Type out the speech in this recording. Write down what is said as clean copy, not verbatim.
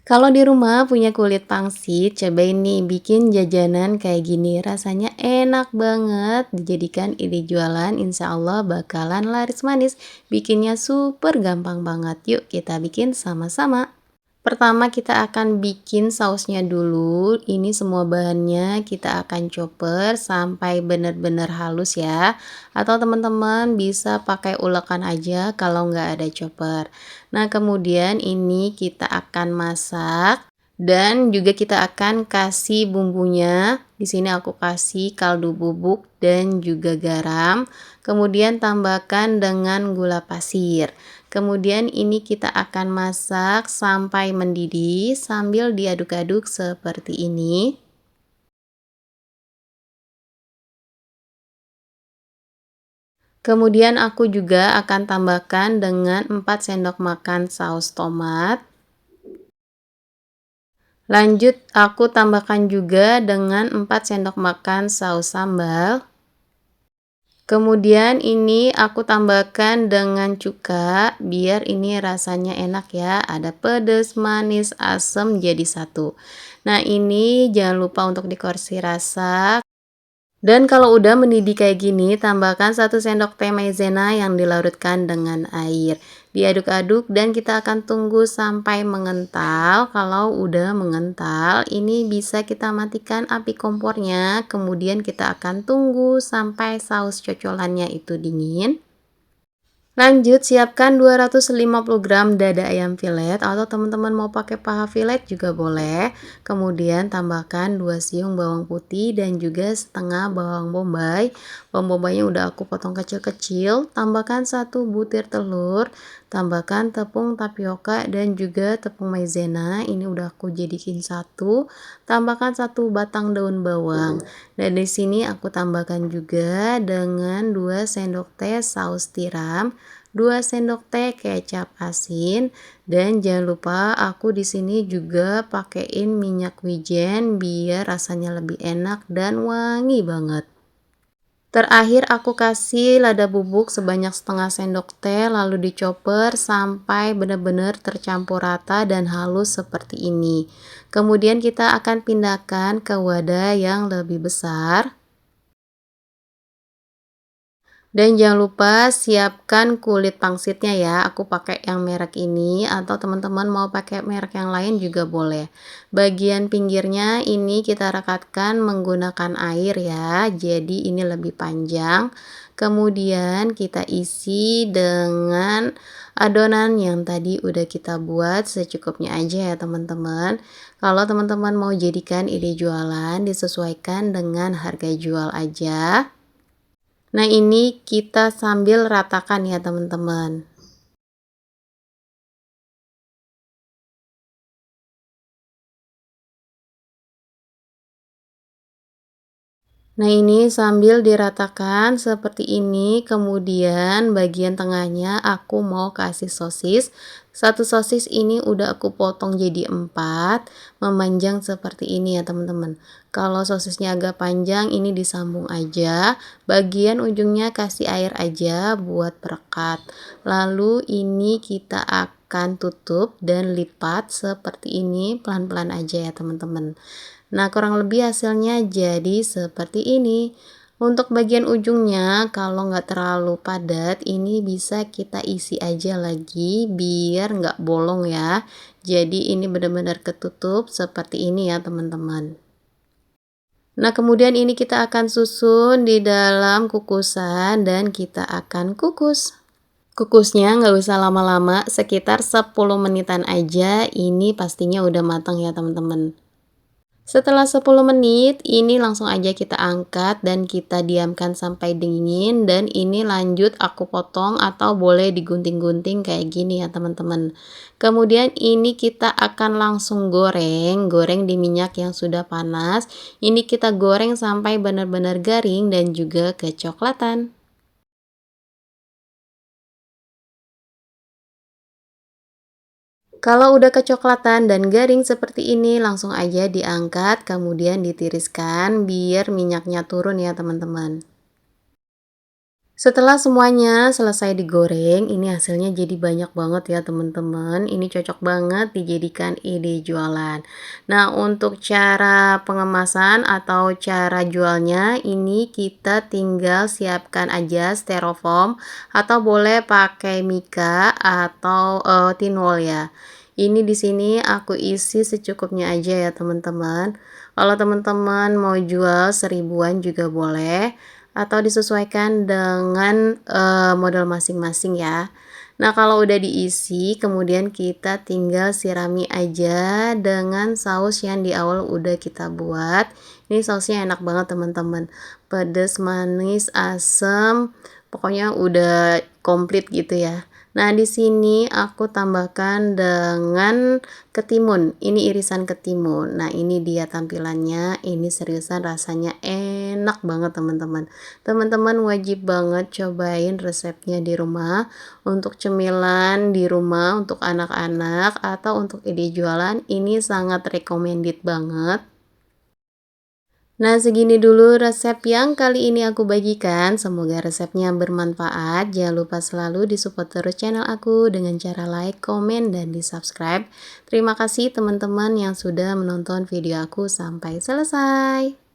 Kalau di rumah punya kulit pangsit, cobain nih bikin jajanan kayak gini. Rasanya enak banget. Dijadikan ide jualan, insya Allah bakalan laris manis. Bikinnya super gampang banget. Yuk kita bikin sama-sama. Pertama kita akan bikin sausnya dulu. Ini semua bahannya kita akan chopper sampai benar-benar halus ya. Atau teman-teman bisa pakai ulekan aja kalau nggak ada chopper. Nah kemudian ini kita akan masak. Dan juga kita akan kasih bumbunya. Di sini aku kasih kaldu bubuk dan juga garam. Kemudian tambahkan dengan gula pasir. Kemudian ini kita akan masak sampai mendidih sambil diaduk-aduk seperti ini. Kemudian aku juga akan tambahkan dengan 4 sendok makan saus tomat. Lanjut aku tambahkan juga dengan 4 sendok makan saus sambal. Kemudian ini aku tambahkan dengan cuka biar ini rasanya enak ya. Ada pedas, manis, asam jadi satu. Nah ini jangan lupa untuk dikorsi rasa. Dan kalau udah mendidih kayak gini, tambahkan 1 sendok teh maizena yang dilarutkan dengan air. Diaduk-aduk dan kita akan tunggu sampai mengental. Kalau udah mengental, ini bisa kita matikan api kompornya. Kemudian kita akan tunggu sampai saus cocolannya itu dingin. Lanjut, siapkan 250 gram dada ayam filet atau teman-teman mau pakai paha filet juga boleh. Kemudian tambahkan 2 siung bawang putih dan juga setengah bawang bombay. Bawang bombaynya udah aku potong kecil-kecil. Tambahkan 1 butir telur. Tambahkan tepung tapioka dan juga tepung maizena. Ini udah aku jadikan satu. Tambahkan 1 batang daun bawang. Dan di sini aku tambahkan juga dengan 2 sendok teh saus tiram. 2 sendok teh kecap asin dan jangan lupa aku di sini juga pakein minyak wijen biar rasanya lebih enak dan wangi banget. Terakhir aku kasih lada bubuk sebanyak setengah sendok teh lalu dicoper sampai benar-benar tercampur rata dan halus seperti ini. Kemudian kita akan pindahkan ke wadah yang lebih besar. Dan jangan lupa siapkan kulit pangsitnya ya. Aku pakai yang merek ini atau teman-teman mau pakai merek yang lain juga boleh. Bagian pinggirnya ini kita rekatkan menggunakan air ya. Jadi ini lebih panjang. Kemudian kita isi dengan adonan yang tadi udah kita buat secukupnya aja ya teman-teman. Kalau teman-teman mau jadikan ide jualan disesuaikan dengan harga jual aja. Nah ini kita sambil ratakan ya teman-teman. Nah ini sambil diratakan seperti ini, kemudian bagian tengahnya aku mau kasih sosis. 1 sosis ini udah aku potong jadi 4, memanjang seperti ini ya teman-teman. Kalau sosisnya agak panjang ini disambung aja, bagian ujungnya kasih air aja buat perekat. Lalu ini kita akan tutup dan lipat seperti ini pelan-pelan aja ya teman-teman. Nah, kurang lebih hasilnya jadi seperti ini. Untuk bagian ujungnya, kalau nggak terlalu padat, ini bisa kita isi aja lagi biar nggak bolong ya. Jadi ini benar-benar ketutup seperti ini ya teman-teman. Nah, kemudian ini kita akan susun di dalam kukusan dan kita akan kukus. Kukusnya nggak usah lama-lama, sekitar 10 menitan aja. Ini pastinya udah matang ya teman-teman. Setelah 10 menit, ini langsung aja kita angkat dan kita diamkan sampai dingin dan ini lanjut aku potong atau boleh digunting-gunting kayak gini ya teman-teman. Kemudian ini kita akan langsung goreng di minyak yang sudah panas. Ini kita goreng sampai benar-benar garing dan juga kecoklatan. Kalau udah kecoklatan dan garing seperti ini, langsung aja diangkat, kemudian ditiriskan biar minyaknya turun ya teman-teman. Setelah semuanya selesai digoreng, ini hasilnya jadi banyak banget ya teman-teman. Ini cocok banget dijadikan ide jualan. Nah, untuk cara pengemasan atau cara jualnya, ini kita tinggal siapkan aja styrofoam atau boleh pakai mika atau tinwall ya. Ini di sini aku isi secukupnya aja ya teman-teman. Kalau teman-teman mau jual seribuan juga boleh atau disesuaikan dengan, modal masing-masing ya. Nah, kalau udah diisi, kemudian kita tinggal sirami aja dengan saus yang di awal udah kita buat. Ini sausnya enak banget teman-teman, pedes, manis, asam, pokoknya udah komplit gitu ya. Nah, di sini aku tambahkan dengan ketimun, ini irisan ketimun. Nah, ini dia tampilannya, ini seriusan rasanya enak banget teman-teman. Teman-teman wajib banget cobain resepnya di rumah, untuk cemilan di rumah, untuk anak-anak, atau untuk ide jualan, ini sangat recommended banget. Nah, segini dulu resep yang kali ini aku bagikan. Semoga resepnya bermanfaat. Jangan lupa selalu disupport terus channel aku dengan cara like, komen, dan di-subscribe. Terima kasih teman-teman yang sudah menonton video aku sampai selesai.